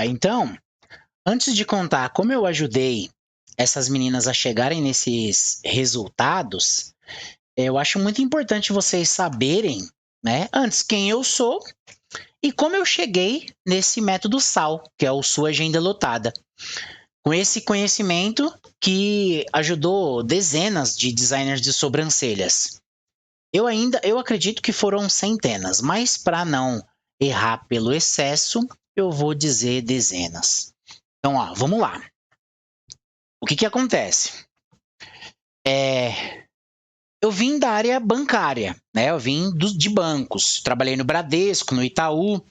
Então, antes de contar como eu ajudei essas meninas a chegarem nesses resultados, eu acho muito importante vocês saberem, né, antes quem eu sou e como eu cheguei nesse método SAL, que é o Sua Agenda Lotada. Com esse conhecimento que ajudou dezenas de designers de sobrancelhas. Eu acredito que foram centenas, mas para não errar pelo excesso, eu vou dizer dezenas. Então, vamos lá. O que acontece? Eu vim da área bancária, né? Eu vim de bancos. Trabalhei no Bradesco, no Itaú.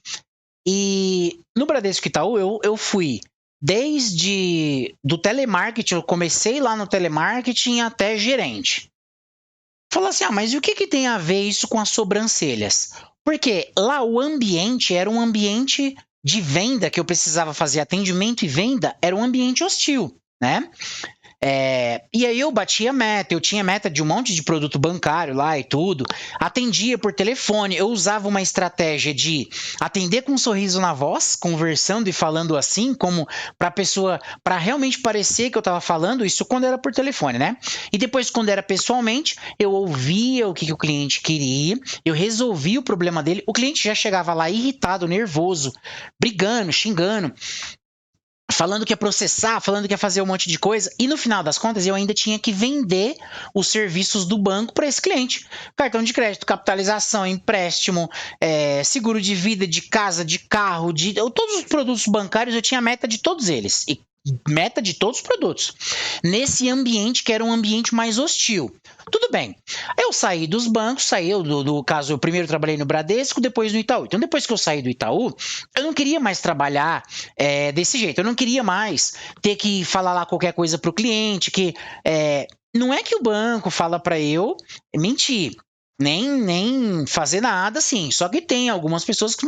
E no Bradesco Itaú eu fui desde do telemarketing, eu comecei lá no telemarketing até gerente. Falou assim, mas e o que tem a ver isso com as sobrancelhas? Porque lá o ambiente era um ambiente de venda, que eu precisava fazer atendimento e venda, era um ambiente hostil, né? E aí eu batia meta, eu tinha meta de um monte de produto bancário lá e tudo, atendia por telefone, eu usava uma estratégia de atender com um sorriso na voz, conversando e falando assim, como para a pessoa, para realmente parecer que eu estava falando, isso quando era por telefone, né? E depois quando era pessoalmente, eu ouvia o que o cliente queria, eu resolvia o problema dele, o cliente já chegava lá irritado, nervoso, brigando, xingando, falando que ia processar, falando que ia fazer um monte de coisa, e no final das contas eu ainda tinha que vender os serviços do banco para esse cliente. Cartão de crédito, capitalização, empréstimo, seguro de vida, de casa, de carro, todos os produtos bancários eu tinha meta de todos eles. E meta de todos os produtos. Nesse ambiente que era um ambiente mais hostil. Tudo bem. Eu saí dos bancos, do caso, eu primeiro trabalhei no Bradesco, depois no Itaú. Então, depois que eu saí do Itaú, eu não queria mais trabalhar desse jeito. Eu não queria mais ter que falar lá qualquer coisa para o cliente, que não é que o banco fala para eu mentir, nem fazer nada assim. Só que tem algumas pessoas que,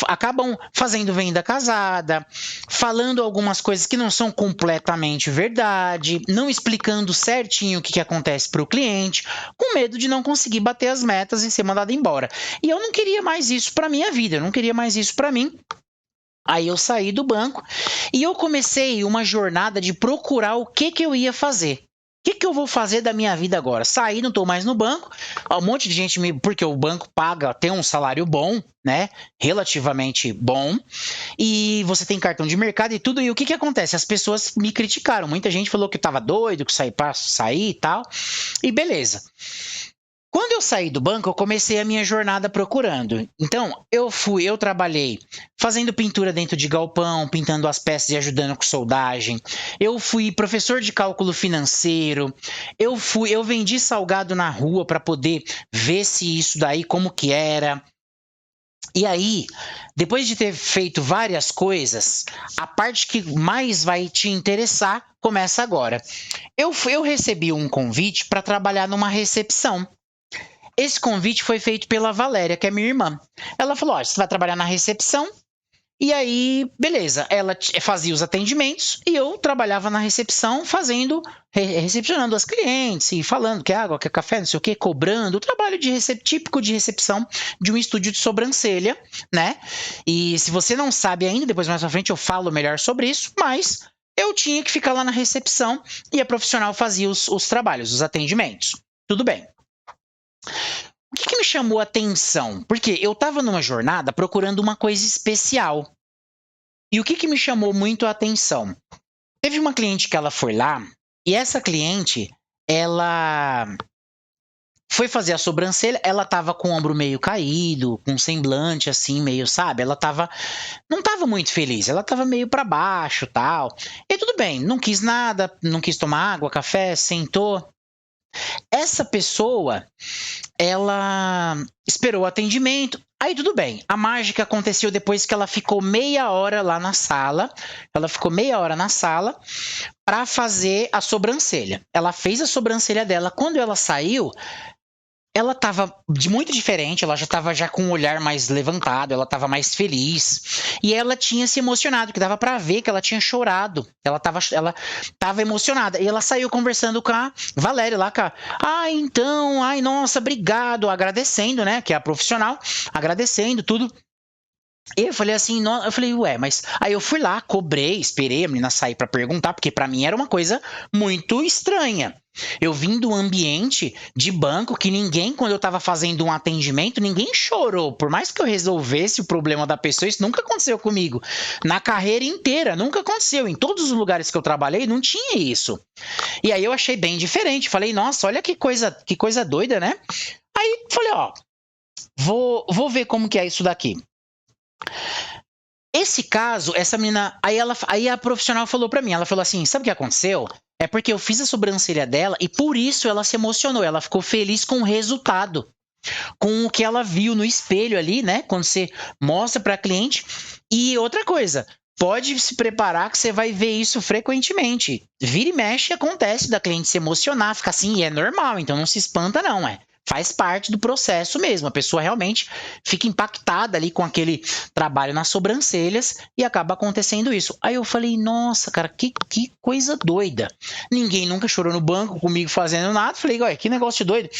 acabam fazendo venda casada, falando algumas coisas que não são completamente verdade, não explicando certinho o que acontece para o cliente, com medo de não conseguir bater as metas e ser mandado embora. E eu não queria mais isso para minha vida, eu não queria mais isso para mim. Aí eu saí do banco e eu comecei uma jornada de procurar o que eu ia fazer. O que eu vou fazer da minha vida agora? Saí, não estou mais no banco. Um monte de gente porque o banco tem um salário bom, né? Relativamente bom. E você tem cartão de mercado e tudo. E o que acontece? As pessoas me criticaram. Muita gente falou que eu estava doido, que saí para sair e tal. E beleza. Quando eu saí do banco, eu comecei a minha jornada procurando. Então, eu trabalhei fazendo pintura dentro de galpão, pintando as peças e ajudando com soldagem. Eu fui professor de cálculo financeiro. Eu vendi salgado na rua para poder ver se isso daí como que era. E aí, depois de ter feito várias coisas, a parte que mais vai te interessar começa agora. Eu recebi um convite para trabalhar numa recepção. Esse convite foi feito pela Valéria, que é minha irmã. Ela falou, você vai trabalhar na recepção. E aí, beleza, ela fazia os atendimentos e eu trabalhava na recepção recepcionando as clientes e falando que água, que café, não sei o que, cobrando o trabalho típico de recepção de um estúdio de sobrancelha, né? E se você não sabe ainda, depois mais pra frente eu falo melhor sobre isso, mas eu tinha que ficar lá na recepção e a profissional fazia os trabalhos, os atendimentos. Tudo bem. O que me chamou a atenção? Porque eu estava numa jornada procurando uma coisa especial. E o que me chamou muito a atenção? Teve uma cliente que ela foi lá, e essa cliente, ela foi fazer a sobrancelha, ela estava com o ombro meio caído, com um semblante assim, meio, sabe? Não estava muito feliz, ela estava meio para baixo, tal. E tudo bem, não quis nada, não quis tomar água, café, sentou. Essa pessoa, ela esperou o atendimento. Aí tudo bem. A mágica aconteceu depois que ela ficou meia hora lá na sala. Ela ficou meia hora na sala para fazer a sobrancelha. Ela fez a sobrancelha dela. Quando ela saiu, ela estava muito diferente, ela já estava com um olhar mais levantado, ela estava mais feliz. E ela tinha se emocionado, que dava para ver que ela tinha chorado. Ela estava emocionada. E ela saiu conversando com a Valéria lá, então, nossa, obrigado, agradecendo, né, que é a profissional, agradecendo tudo. E eu falei assim, eu falei, ué, mas aí eu fui lá, cobrei, esperei a menina sair pra perguntar, porque pra mim era uma coisa muito estranha. Eu vim do ambiente de banco que ninguém, quando eu tava fazendo um atendimento, ninguém chorou. Por mais que eu resolvesse o problema da pessoa, isso nunca aconteceu comigo. Na carreira inteira, nunca aconteceu. Em todos os lugares que eu trabalhei, não tinha isso. E aí eu achei bem diferente. Falei, nossa, olha que coisa doida, né? Aí falei, ó, vou ver como que é isso daqui. Esse caso, essa menina, aí a profissional falou pra mim, ela falou assim, sabe o que aconteceu? É porque eu fiz a sobrancelha dela e por isso ela se emocionou, ela ficou feliz com o resultado, com o que ela viu no espelho ali, né? Quando você mostra pra cliente. E outra coisa, pode se preparar que você vai ver isso frequentemente. Vira e mexe acontece da cliente se emocionar, ficar assim, e é normal, então não se espanta não, faz parte do processo mesmo. A pessoa realmente fica impactada ali com aquele trabalho nas sobrancelhas e acaba acontecendo isso. Aí eu falei, nossa, cara, que coisa doida. Ninguém nunca chorou no banco comigo fazendo nada. Falei, olha, que negócio doido.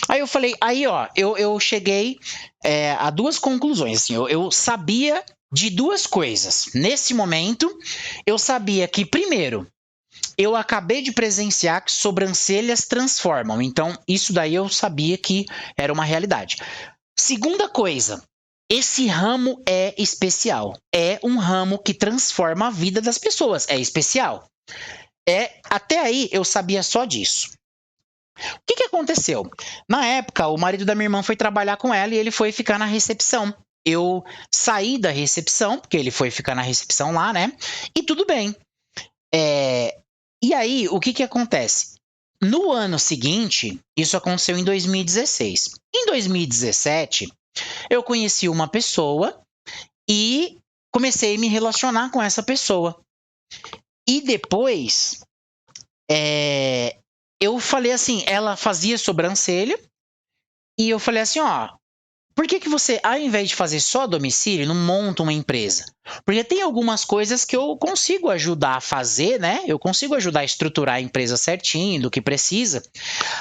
Aí eu falei, aí ó, eu cheguei a duas conclusões. Assim, eu sabia de duas coisas. Nesse momento, eu sabia que, primeiro, eu acabei de presenciar que sobrancelhas transformam. Então, isso daí eu sabia que era uma realidade. Segunda coisa, esse ramo é especial. É um ramo que transforma a vida das pessoas. É especial. Até aí eu sabia só disso. O que aconteceu? Na época, o marido da minha irmã foi trabalhar com ela e ele foi ficar na recepção. Eu saí da recepção, porque ele foi ficar na recepção lá, né? E tudo bem. E aí, o que acontece? No ano seguinte, isso aconteceu em 2016. Em 2017, eu conheci uma pessoa e comecei a me relacionar com essa pessoa. E depois, eu falei assim, ela fazia sobrancelha e eu falei assim, ó, por que você, ao invés de fazer só domicílio, não monta uma empresa? Porque tem algumas coisas que eu consigo ajudar a fazer, né? Eu consigo ajudar a estruturar a empresa certinho, do que precisa.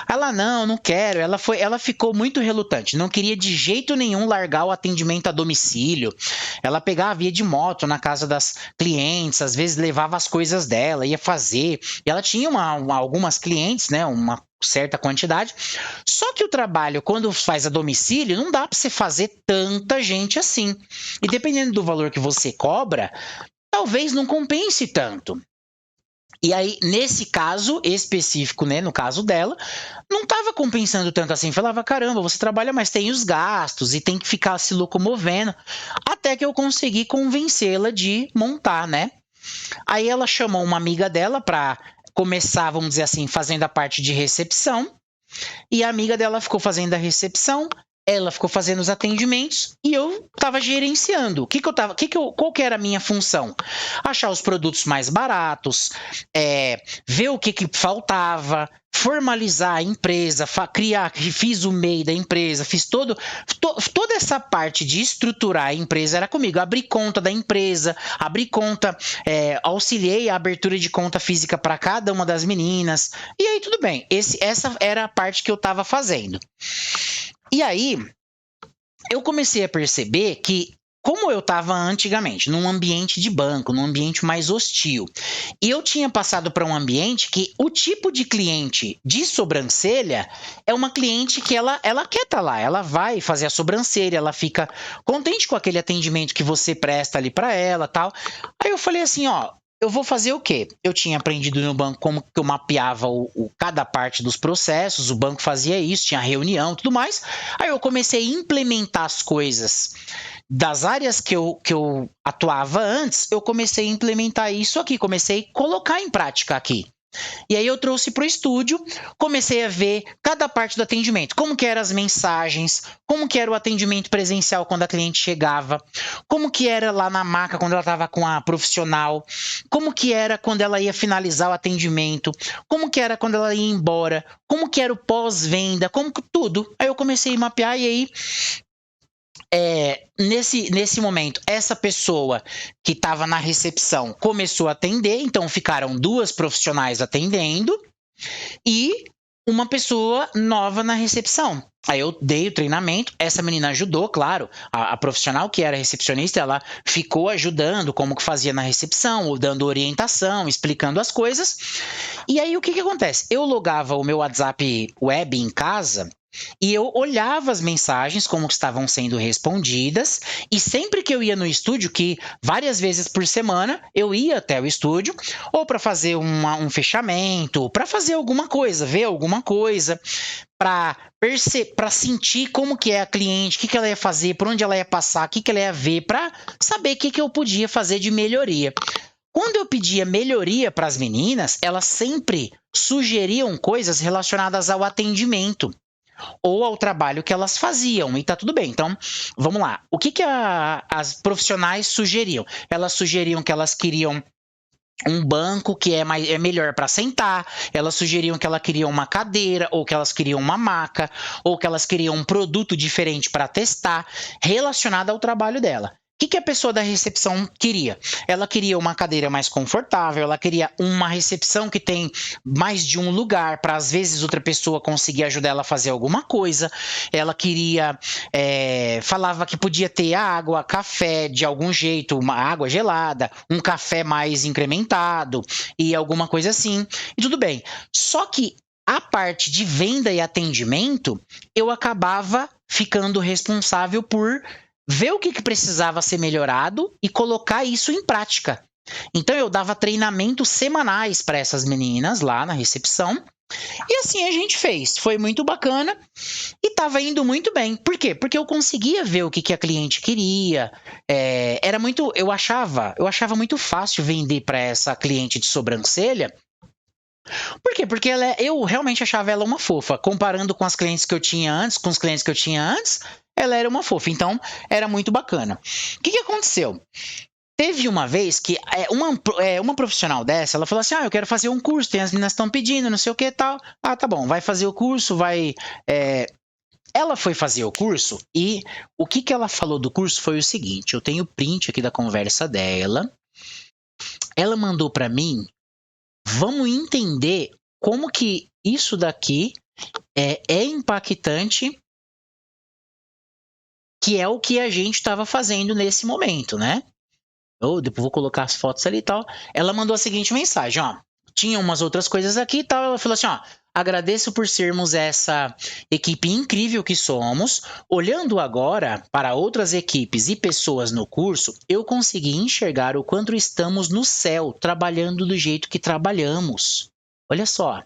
Ela, não quero. Ela ficou muito relutante. Não queria de jeito nenhum largar o atendimento a domicílio. Ela pegava, ia de moto na casa das clientes, às vezes levava as coisas dela, ia fazer. E ela tinha algumas clientes, né? Uma certa quantidade. Só que o trabalho, quando faz a domicílio, não dá para você fazer tanta gente assim. E dependendo do valor que você cobra, talvez não compense tanto. E aí, nesse caso específico, né, no caso dela, não estava compensando tanto assim. Falava, caramba, você trabalha, mas tem os gastos e tem que ficar se locomovendo. Até que eu consegui convencê-la de montar, né? Aí ela chamou uma amiga dela para começar, vamos dizer assim, fazendo a parte de recepção. E a amiga dela ficou fazendo a recepção, ela ficou fazendo os atendimentos e eu estava gerenciando. Qual que era a minha função? Achar os produtos mais baratos, ver o que faltava, formalizar a empresa, fiz o MEI da empresa, fiz toda essa parte de estruturar a empresa era comigo. Abri conta da empresa, auxiliei a abertura de conta física para cada uma das meninas. E aí tudo bem, essa era a parte que eu estava fazendo. E aí, eu comecei a perceber que, como eu estava antigamente, num ambiente de banco, num ambiente mais hostil, e eu tinha passado para um ambiente que o tipo de cliente de sobrancelha é uma cliente que ela quer estar lá, ela vai fazer a sobrancelha, ela fica contente com aquele atendimento que você presta ali para ela, tal. Aí eu falei assim, ó, eu vou fazer o quê? Eu tinha aprendido no banco como que eu mapeava cada parte dos processos, o banco fazia isso, tinha reunião e tudo mais. Aí eu comecei a implementar as coisas das áreas que eu atuava antes, eu comecei a implementar isso aqui, comecei a colocar em prática aqui. E aí eu trouxe para o estúdio, comecei a ver cada parte do atendimento, como que eram as mensagens, como que era o atendimento presencial quando a cliente chegava, como que era lá na maca quando ela estava com a profissional, como que era quando ela ia finalizar o atendimento, como que era quando ela ia embora, como que era o pós-venda, como que tudo. Aí eu comecei a mapear e aí nesse momento, essa pessoa que estava na recepção começou a atender, então ficaram 2 profissionais atendendo e uma pessoa nova na recepção. Aí eu dei o treinamento, essa menina ajudou, claro, a profissional que era recepcionista, ela ficou ajudando como que fazia na recepção, ou dando orientação, explicando as coisas. E aí o que acontece? Eu logava o meu WhatsApp web em casa e eu olhava as mensagens como estavam sendo respondidas, e sempre que eu ia no estúdio, que várias vezes por semana eu ia até o estúdio, ou para fazer um fechamento, para fazer alguma coisa, ver alguma coisa, para sentir como que é a cliente, o que ela ia fazer, por onde ela ia passar, o que ela ia ver, para saber o que eu podia fazer de melhoria. Quando eu pedia melhoria para as meninas, elas sempre sugeriam coisas relacionadas ao atendimento ou ao trabalho que elas faziam, e tá tudo bem. Então, vamos lá. O que as profissionais sugeriam? Elas sugeriam que elas queriam um banco que é melhor para sentar, elas sugeriam que elas queriam uma cadeira, ou que elas queriam uma maca, ou que elas queriam um produto diferente para testar, relacionado ao trabalho dela. O que a pessoa da recepção queria? Ela queria uma cadeira mais confortável, ela queria uma recepção que tem mais de um lugar para, às vezes, outra pessoa conseguir ajudar ela a fazer alguma coisa. Ela queria, falava que podia ter água, café de algum jeito, uma água gelada, um café mais incrementado e alguma coisa assim. E tudo bem. Só que a parte de venda e atendimento, eu acabava ficando responsável por ver o que precisava ser melhorado e colocar isso em prática. Então eu dava treinamentos semanais para essas meninas lá na recepção. E assim a gente fez. Foi muito bacana e estava indo muito bem. Por quê? Porque eu conseguia ver o que a cliente queria. Era muito. Eu achava muito fácil vender para essa cliente de sobrancelha. Por quê? Porque eu realmente achava ela uma fofa. Comparando com as clientes que eu tinha antes, com os clientes que eu tinha antes, ela era uma fofa. Então, era muito bacana. O que aconteceu? Teve uma vez que uma profissional dessa, ela falou assim, eu quero fazer um curso, tem as meninas estão pedindo, não sei o que e tal. Ah, tá bom, vai fazer o curso, vai... Ela foi fazer o curso e o que ela falou do curso foi o seguinte, eu tenho print aqui da conversa dela. Ela mandou para mim, vamos entender como que isso daqui é impactante, que é o que a gente estava fazendo nesse momento, né? Depois vou colocar as fotos ali e tal. Ela mandou a seguinte mensagem, ó. Tinha umas outras coisas aqui e tal. Ela falou assim, ó. Agradeço por sermos essa equipe incrível que somos. Olhando agora para outras equipes e pessoas no curso, eu consegui enxergar o quanto estamos no céu, trabalhando do jeito que trabalhamos. Olha só.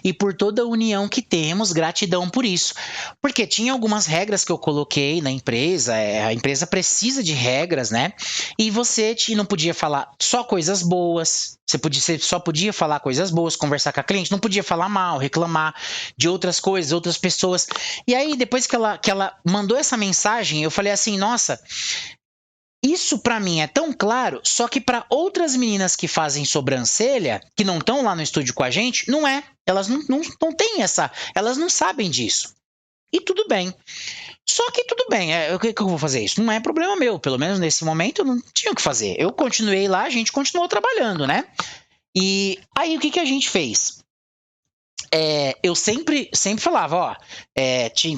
E por toda a união que temos, gratidão por isso. Porque tinha algumas regras que eu coloquei na empresa, a empresa precisa de regras, né? E você não podia falar só coisas boas, você só podia falar coisas boas, conversar com a cliente, não podia falar mal, reclamar de outras coisas, outras pessoas. E aí, depois que ela mandou essa mensagem, eu falei assim, nossa... Isso para mim é tão claro, só que para outras meninas que fazem sobrancelha, que não estão lá no estúdio com a gente, não é. Elas não têm essa. Elas não sabem disso. E tudo bem. Só que tudo bem, o que eu vou fazer isso? Não é problema meu. Pelo menos nesse momento eu não tinha o que fazer. Eu continuei lá, a gente continuou trabalhando, né? E aí o que a gente fez? Eu sempre falava, ó,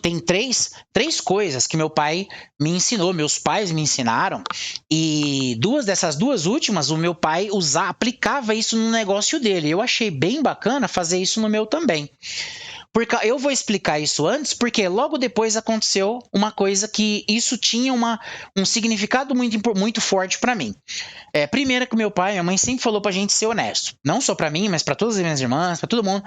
tem três coisas que meu pai me ensinou, meus pais me ensinaram, e dessas duas últimas, o meu pai aplicava isso no negócio dele. Eu achei bem bacana fazer isso no meu também. Porque eu vou explicar isso antes, porque logo depois aconteceu uma coisa que isso tinha um significado muito forte para mim. Primeiro que meu pai e minha mãe sempre falou pra gente ser honesto. Não só pra mim, mas pra todas as minhas irmãs, pra todo mundo.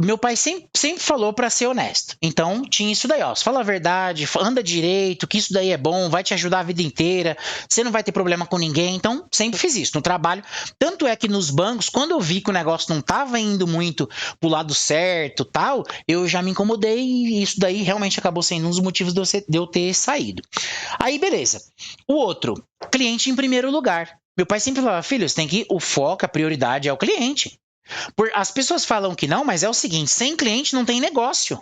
Meu pai sempre falou pra ser honesto. Então, tinha isso daí, ó. Fala a verdade, anda direito, que isso daí é bom, vai te ajudar a vida inteira, você não vai ter problema com ninguém. Então, sempre fiz isso no trabalho. Tanto é que nos bancos, quando eu vi que o negócio não tava indo muito pro lado certo, tal, eu já me incomodei e isso daí realmente acabou sendo um dos motivos de eu ter saído. Aí, beleza. O outro, cliente em primeiro lugar. Meu pai sempre falava, filho, você tem que ir, o foco, a prioridade é o cliente. As pessoas falam que não, mas é o seguinte, sem cliente não tem negócio.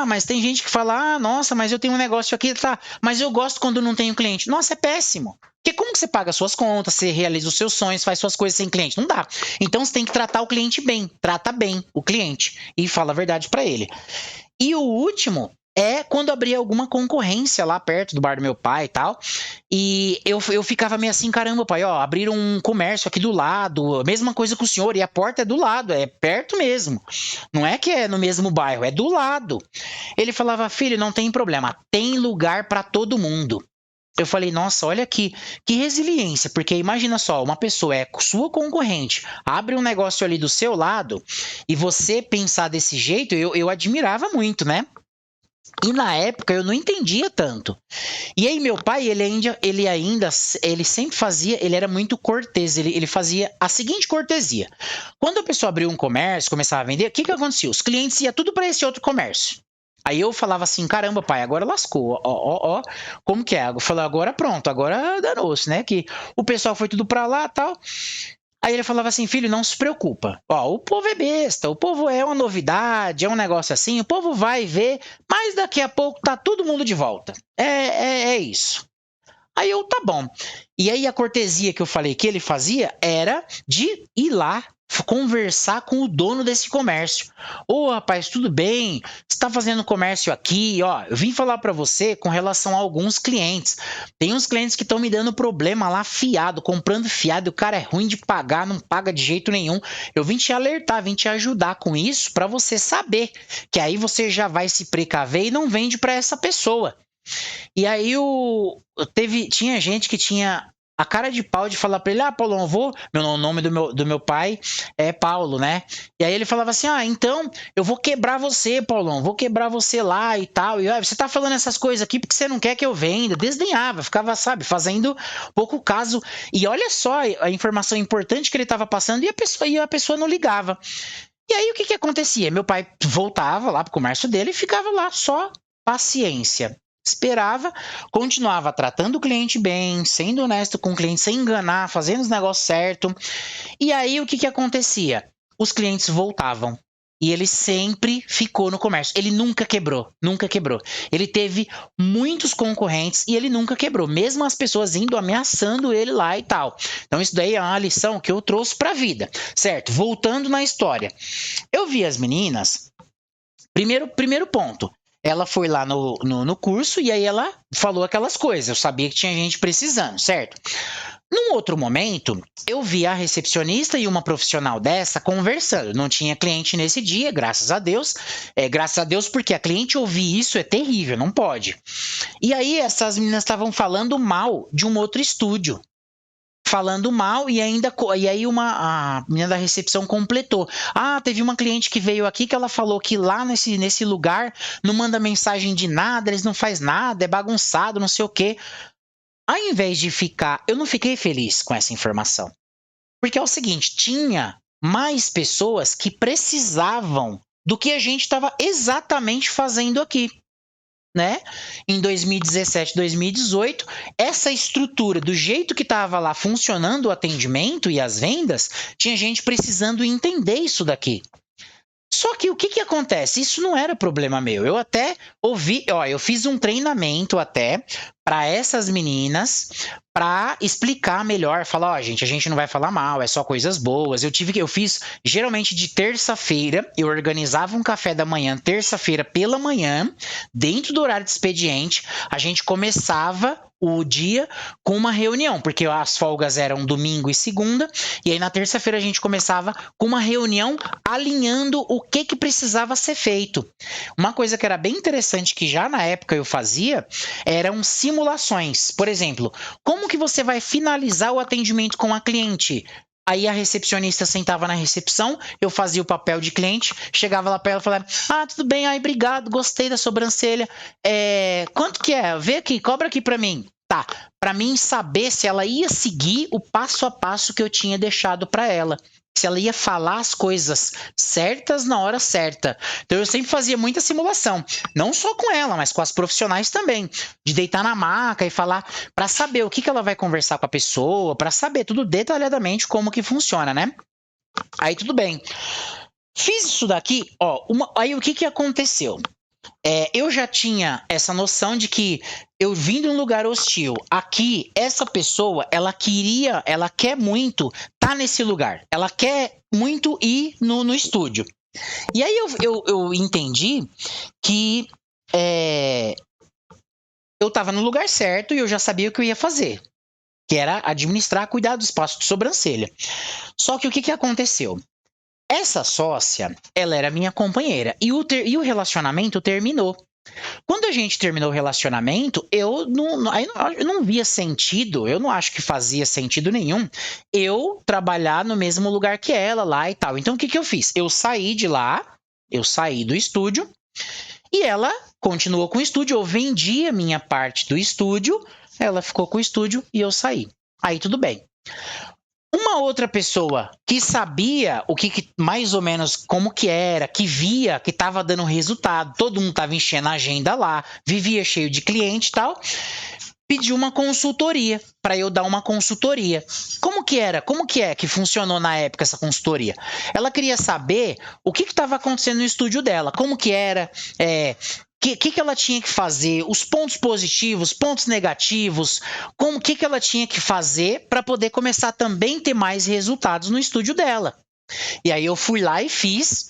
Mas tem gente que fala, nossa, mas eu tenho um negócio aqui, tá, mas eu gosto quando não tenho cliente. Nossa, é péssimo. Porque como que você paga suas contas, você realiza os seus sonhos, faz suas coisas sem cliente? Não dá. Então você tem que tratar o cliente bem, trata bem o cliente e fala a verdade para ele. E o último é quando abria alguma concorrência lá perto do bar do meu pai e tal. E eu ficava meio assim, caramba, pai, ó, abriram um comércio aqui do lado, mesma coisa com o senhor, e a porta é do lado, é perto mesmo. Não é que é no mesmo bairro, é do lado. Ele falava, filho, não tem problema, tem lugar para todo mundo. Eu falei, nossa, olha que resiliência, porque imagina só, uma pessoa é sua concorrente, abre um negócio ali do seu lado, e você pensar desse jeito, eu admirava muito, né? E na época eu não entendia tanto. E aí meu pai, ele sempre fazia, ele era muito cortês, ele fazia a seguinte cortesia. Quando a pessoa abriu um comércio, começava a vender, o que acontecia? Os clientes iam tudo para esse outro comércio. Aí eu falava assim, caramba, pai, agora lascou, ó, como que é? Eu falei, agora pronto, agora danou-se, né? Que o pessoal foi tudo para lá e tal. Aí ele falava assim, filho, não se preocupa. Ó, o povo é besta, o povo é uma novidade, é um negócio assim, o povo vai ver, mas daqui a pouco tá todo mundo de volta. É isso. Aí eu, tá bom. E aí a cortesia que eu falei que ele fazia era de ir lá conversar com o dono desse comércio. Ô, rapaz, tudo bem? Você tá fazendo comércio aqui, ó. Eu vim falar para você com relação a alguns clientes. Tem uns clientes que estão me dando problema lá fiado, comprando fiado, e o cara é ruim de pagar, não paga de jeito nenhum. Eu vim te alertar, vim te ajudar com isso para você saber que aí você já vai se precaver e não vende para essa pessoa. E aí tinha gente que tinha a cara de pau de falar pra ele, Paulão, o nome do meu pai é Paulo, né? E aí ele falava assim, então eu vou quebrar você, Paulão, vou quebrar você lá e tal. E você tá falando essas coisas aqui porque você não quer que eu venda. Desdenhava, ficava, sabe, fazendo pouco caso. E olha só a informação importante que ele tava passando e a pessoa não ligava. E aí o que acontecia? Meu pai voltava lá pro comércio dele e ficava lá só paciência. Esperava, continuava tratando o cliente bem, sendo honesto com o cliente, sem enganar, fazendo os negócios certo. E aí o que acontecia? Os clientes voltavam. E ele sempre ficou no comércio. Ele nunca quebrou, nunca quebrou. Ele teve muitos concorrentes e ele nunca quebrou, mesmo as pessoas indo ameaçando ele lá e tal. Então isso daí é uma lição que eu trouxe para a vida, certo? Voltando na história. Eu vi as meninas, primeiro ponto, ela foi lá no curso e aí ela falou aquelas coisas. Eu sabia que tinha gente precisando, certo? Num outro momento, eu vi a recepcionista e uma profissional dessa conversando. Não tinha cliente nesse dia, graças a Deus. Graças a Deus, porque a cliente ouvir isso é terrível, não pode. E aí, essas meninas estavam falando mal de um outro estúdio. Falando mal e aí a menina da recepção completou. Teve uma cliente que veio aqui que ela falou que lá nesse lugar não manda mensagem de nada, eles não faz nada, é bagunçado, não sei o quê. Ao invés de eu não fiquei feliz com essa informação. Porque é o seguinte, tinha mais pessoas que precisavam do que a gente estava exatamente fazendo aqui. Né? Em 2017, 2018, essa estrutura, do jeito que estava lá funcionando o atendimento e as vendas, tinha gente precisando entender isso daqui. Só que o que acontece? Isso não era problema meu. Eu até eu fiz um treinamento até para essas meninas para explicar melhor, falar, gente, a gente não vai falar mal, é só coisas boas. Eu fiz geralmente de terça-feira, eu organizava um café da manhã, terça-feira pela manhã, dentro do horário de expediente, a gente começava o dia com uma reunião, porque as folgas eram domingo e segunda, e aí na terça-feira a gente começava com uma reunião alinhando o que precisava ser feito. Uma coisa que era bem interessante que já na época eu fazia eram simulações. Por exemplo, como que você vai finalizar o atendimento com a cliente? Aí a recepcionista sentava na recepção, eu fazia o papel de cliente, chegava lá para ela e falava, tudo bem, obrigado, gostei da sobrancelha, quanto que é? Vê aqui, cobra aqui para mim. Tá, para mim saber se ela ia seguir o passo a passo que eu tinha deixado para ela. Se ela ia falar as coisas certas na hora certa. Então eu sempre fazia muita simulação, não só com ela, mas com as profissionais também, de deitar na maca e falar para saber o que ela vai conversar com a pessoa, para saber tudo detalhadamente como que funciona, né? Aí tudo bem. Fiz isso daqui, aí o que aconteceu? eu já tinha essa noção de que eu vim de um lugar hostil. Aqui, essa pessoa, ela quer muito estar nesse lugar. Ela quer muito ir no estúdio. E aí eu entendi que eu estava no lugar certo e eu já sabia o que eu ia fazer, que era administrar, cuidar do espaço de sobrancelha. Só que o que aconteceu? Essa sócia, ela era minha companheira e o relacionamento terminou. Quando a gente terminou o relacionamento, eu não via sentido, eu não acho que fazia sentido nenhum eu trabalhar no mesmo lugar que ela lá e tal. Então o que eu fiz? Eu saí de lá, eu saí do estúdio e ela continuou com o estúdio, eu vendi a minha parte do estúdio, ela ficou com o estúdio e eu saí. Aí tudo bem. Uma outra pessoa que sabia o que mais ou menos como que era, que via que estava dando resultado, todo mundo estava enchendo a agenda lá, vivia cheio de cliente e tal, pediu uma consultoria para eu dar uma consultoria. Como que era? Como que é que funcionou na época essa consultoria? Ela queria saber o que estava acontecendo no estúdio dela, como que era, que ela tinha que fazer, os pontos positivos, pontos negativos, como que ela tinha que fazer para poder começar também ter mais resultados no estúdio dela. E aí eu fui lá e fiz.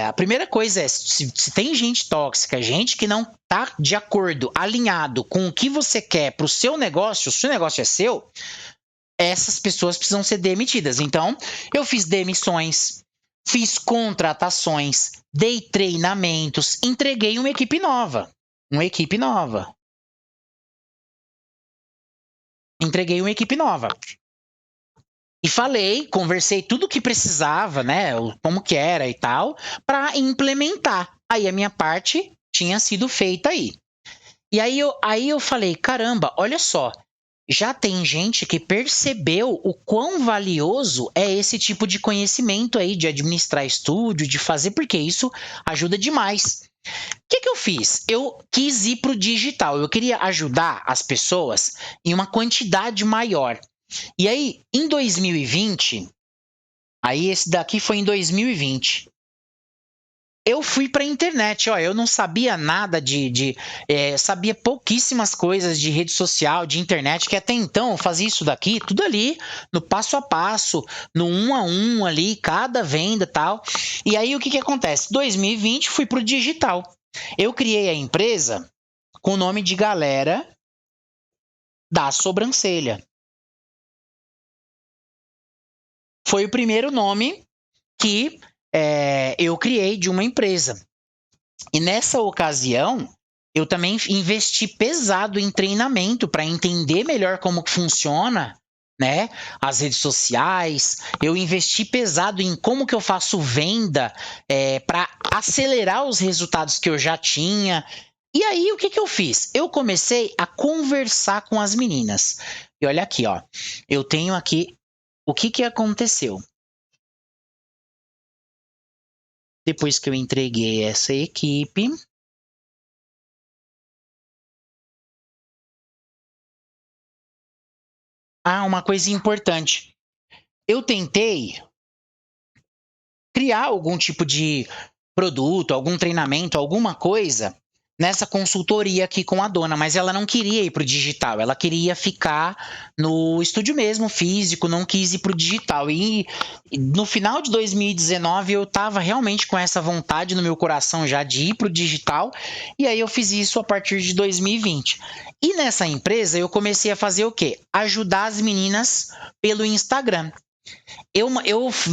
A primeira coisa é, se tem gente tóxica, gente que não tá de acordo, alinhado com o que você quer pro seu negócio, se o negócio é seu, essas pessoas precisam ser demitidas. Então, eu fiz demissões, fiz contratações, dei treinamentos, entreguei uma equipe nova. Uma equipe nova. Entreguei uma equipe nova. E falei, conversei tudo o que precisava, né? Como que era e tal, para implementar. Aí a minha parte tinha sido feita aí. E aí eu falei, caramba, olha só, já tem gente que percebeu o quão valioso é esse tipo de conhecimento aí, de administrar estúdio, de fazer, porque isso ajuda demais. O que eu fiz? Eu quis ir para o digital, eu queria ajudar as pessoas em uma quantidade maior. E aí, em 2020, aí esse daqui foi em 2020. Eu fui para a internet, ó, eu não sabia nada sabia pouquíssimas coisas de rede social, de internet, que até então eu fazia isso daqui, tudo ali, no passo a passo, no 1 a 1 ali, cada venda e tal. E aí o que acontece? 2020 fui pro digital. Eu criei a empresa com o nome de Galera da Sobrancelha. Foi o primeiro nome que eu criei de uma empresa. E nessa ocasião, eu também investi pesado em treinamento para entender melhor como funciona, né, as redes sociais. Eu investi pesado em como que eu faço venda para acelerar os resultados que eu já tinha. E aí, o que eu fiz? Eu comecei a conversar com as meninas. E olha aqui, ó. Eu tenho aqui o que aconteceu. Depois que eu entreguei essa equipe, uma coisa importante. Eu tentei criar algum tipo de produto, algum treinamento, alguma coisa nessa consultoria aqui com a dona, mas ela não queria ir para o digital, ela queria ficar no estúdio mesmo, físico, não quis ir para o digital. E no final de 2019 eu estava realmente com essa vontade no meu coração já de ir para o digital, e aí eu fiz isso a partir de 2020. E nessa empresa eu comecei a fazer o quê? Ajudar as meninas pelo Instagram.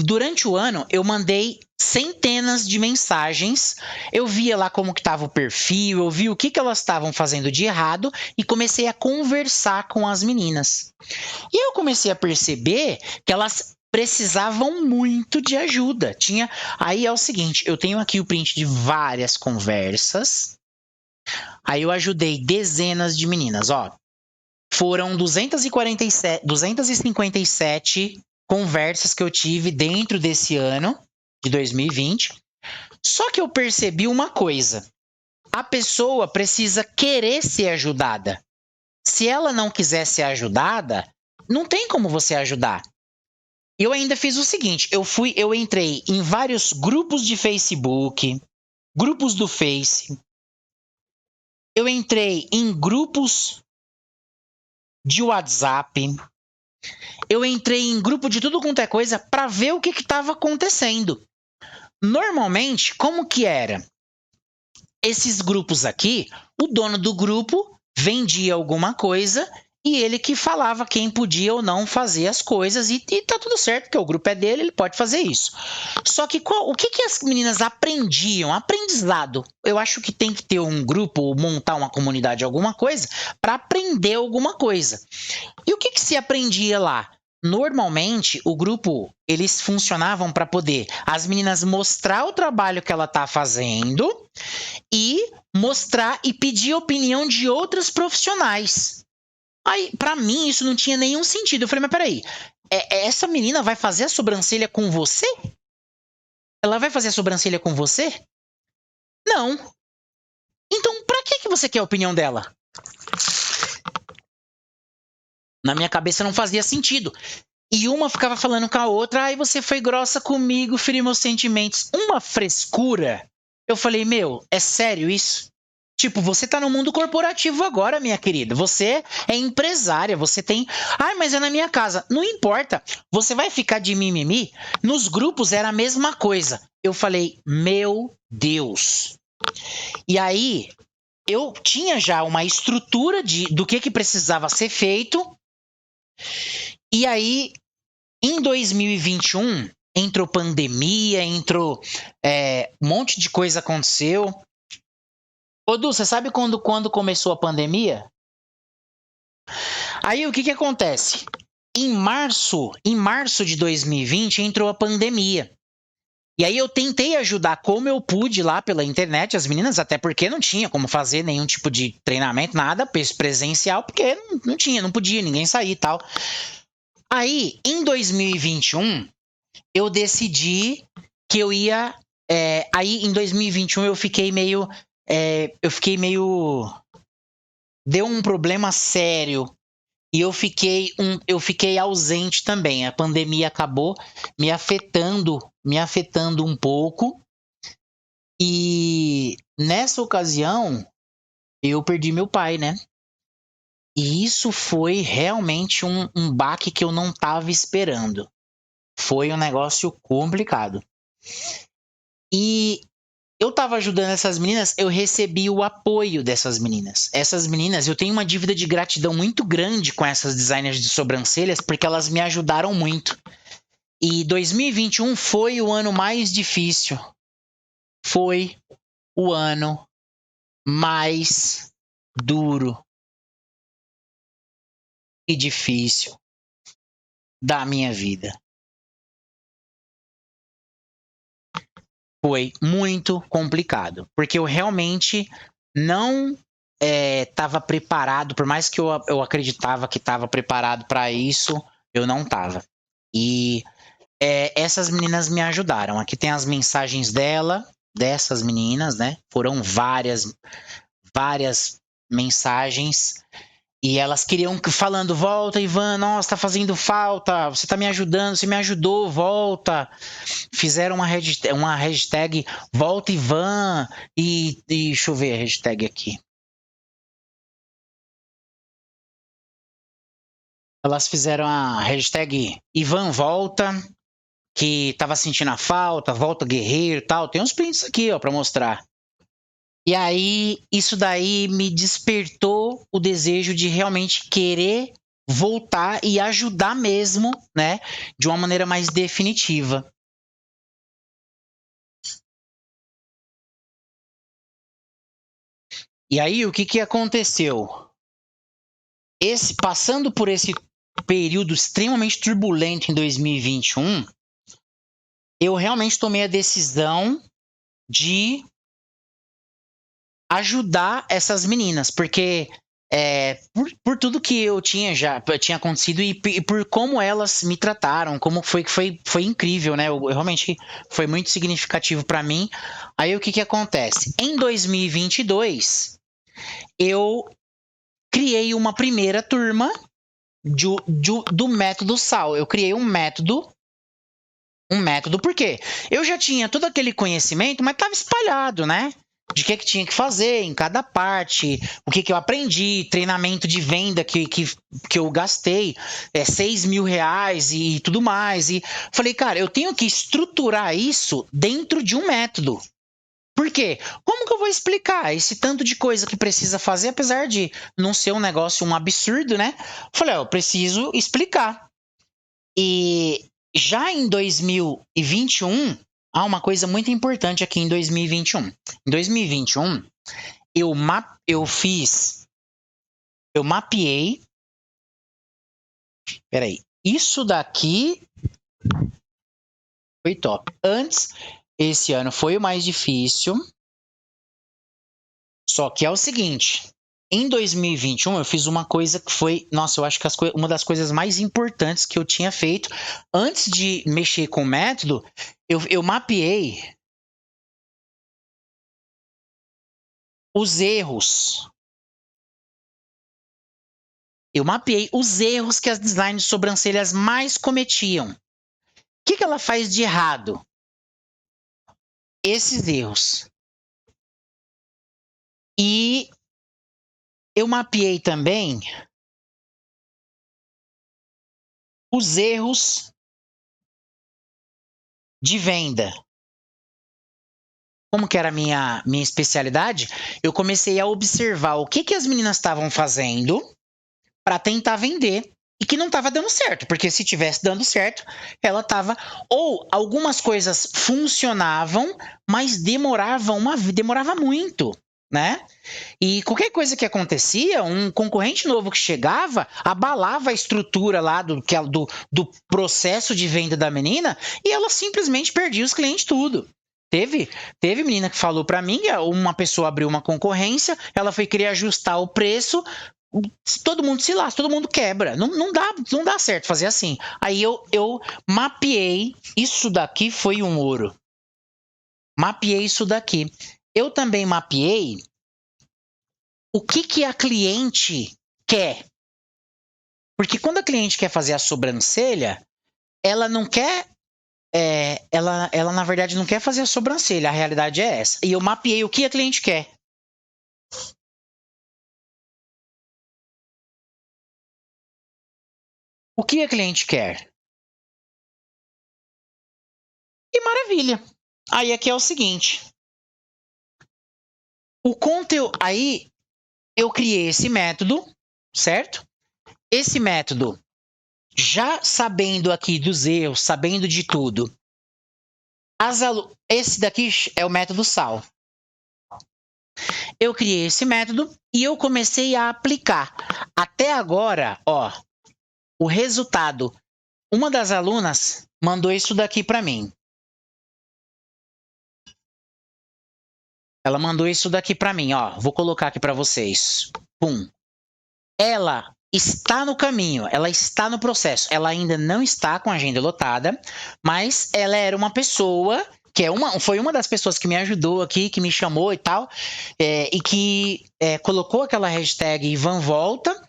Durante o ano, eu mandei centenas de mensagens. Eu via lá como que estava o perfil, eu via o que elas estavam fazendo de errado e comecei a conversar com as meninas. E eu comecei a perceber que elas precisavam muito de ajuda. Aí é o seguinte, eu tenho aqui o print de várias conversas. Aí eu ajudei dezenas de meninas, ó. Foram 257 conversas que eu tive dentro desse ano de 2020. Só que eu percebi uma coisa: a pessoa precisa querer ser ajudada. Se ela não quiser ser ajudada, não tem como você ajudar. Eu ainda fiz o seguinte: eu entrei em vários grupos de Facebook, grupos do Face, eu entrei em grupos de WhatsApp, eu entrei em grupo de tudo quanto é coisa para ver o que estava acontecendo. Normalmente, como que era? Esses grupos aqui, o dono do grupo vendia alguma coisa e ele que falava quem podia ou não fazer as coisas e tá tudo certo, porque o grupo é dele, ele pode fazer isso. Só que o que as meninas aprendiam? Aprendizado. Eu acho que tem que ter um grupo ou montar uma comunidade, alguma coisa, para aprender alguma coisa. E o que se aprendia lá? Normalmente, o grupo, eles funcionavam para poder as meninas mostrar o trabalho que ela tá fazendo e mostrar e pedir opinião de outros profissionais. Aí, para mim, isso não tinha nenhum sentido. Eu falei, mas peraí, essa menina vai fazer a sobrancelha com você? Ela vai fazer a sobrancelha com você? Não. Então, pra que você quer a opinião dela? Na minha cabeça não fazia sentido. E uma ficava falando com a outra, aí você foi grossa comigo, feriu meus sentimentos. Uma frescura. Eu falei, meu, é sério isso? Tipo, você tá no mundo corporativo agora, minha querida. Você é empresária, você tem. Ai, mas é na minha casa. Não importa. Você vai ficar de mimimi? Nos grupos era a mesma coisa. Eu falei, meu Deus. E aí, eu tinha já uma estrutura do que precisava ser feito. E aí, em 2021, entrou pandemia, entrou um monte de coisa aconteceu. Ô, Du, você sabe quando começou a pandemia? Aí o que acontece? Em março de 2020 entrou a pandemia. E aí eu tentei ajudar como eu pude lá pela internet as meninas, até porque não tinha como fazer nenhum tipo de treinamento, nada presencial, porque não tinha, não podia, ninguém sair e tal. Aí, em 2021, eu decidi que eu ia. Aí, em 2021, eu fiquei meio. Deu um problema sério e eu fiquei ausente também. A pandemia acabou me afetando um pouco. E nessa ocasião, eu perdi meu pai, né? E isso foi realmente um baque que eu não estava esperando. Foi um negócio complicado. E eu estava ajudando essas meninas, eu recebi o apoio dessas meninas. Essas meninas, eu tenho uma dívida de gratidão muito grande com essas designers de sobrancelhas, porque elas me ajudaram muito. E 2021 foi o ano mais difícil. Foi o ano mais duro e difícil da minha vida. Foi muito complicado, porque eu realmente não estava preparado, por mais que eu acreditava que estava preparado para isso, eu não estava. E essas meninas me ajudaram. Aqui tem as mensagens dessas meninas, né? Foram várias mensagens. E elas queriam falando, volta, Ivan, nossa, tá fazendo falta, você tá me ajudando, você me ajudou, volta. Fizeram uma hashtag volta, Ivan, e deixa eu ver a hashtag aqui. Elas fizeram a hashtag Ivan volta, que tava sentindo a falta, volta guerreiro e tal. Tem uns prints aqui, ó, pra mostrar. E aí, isso daí me despertou o desejo de realmente querer voltar e ajudar mesmo, né? De uma maneira mais definitiva. E aí, o que aconteceu? Passando por esse período extremamente turbulento em 2021, eu realmente tomei a decisão de ajudar essas meninas, porque por tudo que eu tinha acontecido e por como elas me trataram, como foi incrível, né? Eu realmente foi muito significativo para mim. Aí o que acontece? Em 2022, eu criei uma primeira turma do método SAL. Eu criei um método Um método, por quê? Eu já tinha todo aquele conhecimento, mas estava espalhado, né? De que tinha que fazer em cada parte, o que eu aprendi, treinamento de venda que eu gastei, R$ 6.000 e tudo mais. E falei, cara, eu tenho que estruturar isso dentro de um método. Por quê? Como que eu vou explicar esse tanto de coisa que precisa fazer, apesar de não ser um negócio, um absurdo, né? Falei, eu preciso explicar. E já em 2021, há uma coisa muito importante aqui em 2021. Em 2021, eu mapeei. Peraí, isso daqui foi top. Antes, esse ano foi o mais difícil. Só que é o seguinte, em 2021 eu fiz uma coisa que foi, nossa, eu acho que uma das coisas mais importantes que eu tinha feito antes de mexer com o método, eu mapeei os erros. Eu mapeei os erros que as designers de sobrancelhas mais cometiam. O que ela faz de errado? Esses erros. E eu mapeei também os erros de venda. Como que era a minha especialidade, eu comecei a observar o que as meninas estavam fazendo para tentar vender e que não estava dando certo, porque se tivesse dando certo, ela estava... Ou algumas coisas funcionavam, mas demorava muito, né? E qualquer coisa que acontecia, um concorrente novo que chegava, abalava a estrutura lá do processo de venda da menina e ela simplesmente perdia os clientes tudo. Teve menina que falou para mim, uma pessoa abriu uma concorrência, ela foi querer ajustar o preço, todo mundo se lasca, todo mundo quebra. Não dá certo fazer assim. Aí eu mapeei, isso daqui foi um ouro. Mapeei isso daqui. Eu também mapeei o que a cliente quer. Porque quando a cliente quer fazer a sobrancelha, ela não quer... ela na verdade não quer fazer a sobrancelha, a realidade é essa. E eu mapeei o que a cliente quer. O que a cliente quer? E maravilha. Aí aqui é o seguinte. O conteúdo... Aí eu criei esse método, certo? Esse método, já sabendo aqui dos erros, sabendo de tudo, esse daqui é o método SAL. Eu criei esse método e eu comecei a aplicar. Até agora, ó, o resultado. Uma das alunas mandou isso daqui para mim. Ela mandou isso daqui para mim, ó. Vou colocar aqui para vocês. Pum. Ela está no caminho, ela está no processo. Ela ainda não está com a agenda lotada, mas ela era uma pessoa que foi uma das pessoas que me ajudou aqui, que me chamou e tal, e que colocou aquela hashtag Ivan Volta,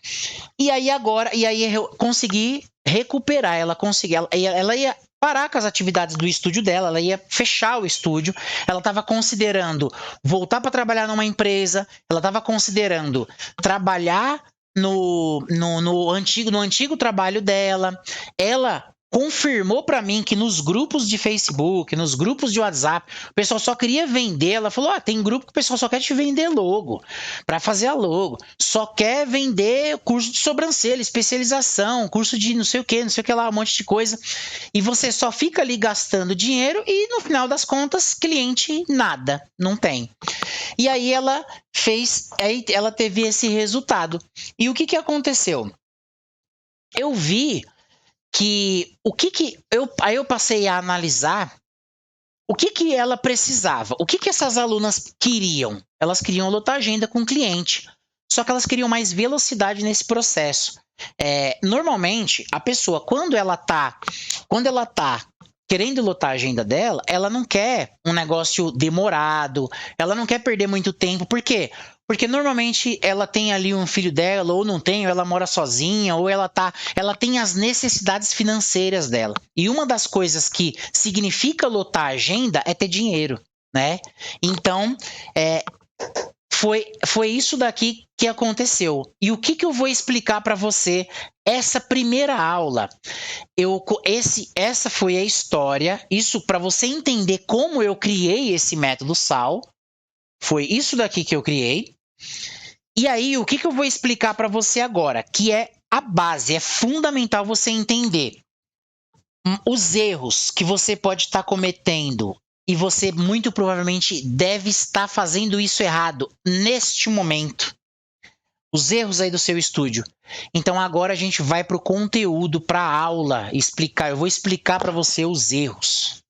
e aí eu consegui recuperar, ela ia parar com as atividades do estúdio dela, ela ia fechar o estúdio, ela estava considerando voltar para trabalhar numa empresa, ela estava considerando trabalhar no antigo trabalho dela. Ela confirmou para mim que nos grupos de Facebook, nos grupos de WhatsApp, o pessoal só queria vender. Ela falou: tem grupo que o pessoal só quer te vender logo, para fazer a logo, só quer vender curso de sobrancelha, especialização, curso de não sei o que lá, um monte de coisa, e você só fica ali gastando dinheiro e no final das contas, cliente nada, não tem. E aí ela teve esse resultado. E o que aconteceu? Eu vi que aí eu passei a analisar o que ela precisava, o que essas alunas queriam. Elas queriam lotar agenda com o cliente, só que elas queriam mais velocidade nesse processo. Normalmente, a pessoa, quando ela tá querendo lotar a agenda dela, ela não quer um negócio demorado, ela não quer perder muito tempo. Por quê? Porque normalmente ela tem ali um filho dela, ou não tem, ou ela mora sozinha, ou ela tem as necessidades financeiras dela. E uma das coisas que significa lotar a agenda é ter dinheiro, né? Então, foi isso daqui que aconteceu. E o que eu vou explicar para você? Essa primeira aula, essa foi a história. Isso para você entender como eu criei esse método SAL. Foi isso daqui que eu criei. E aí, o que eu vou explicar para você agora? Que é a base, é fundamental você entender os erros que você pode estar cometendo. E você muito provavelmente deve estar fazendo isso errado neste momento. Os erros aí do seu estúdio. Então agora a gente vai para o conteúdo, para a aula, explicar. Eu vou explicar para você os erros.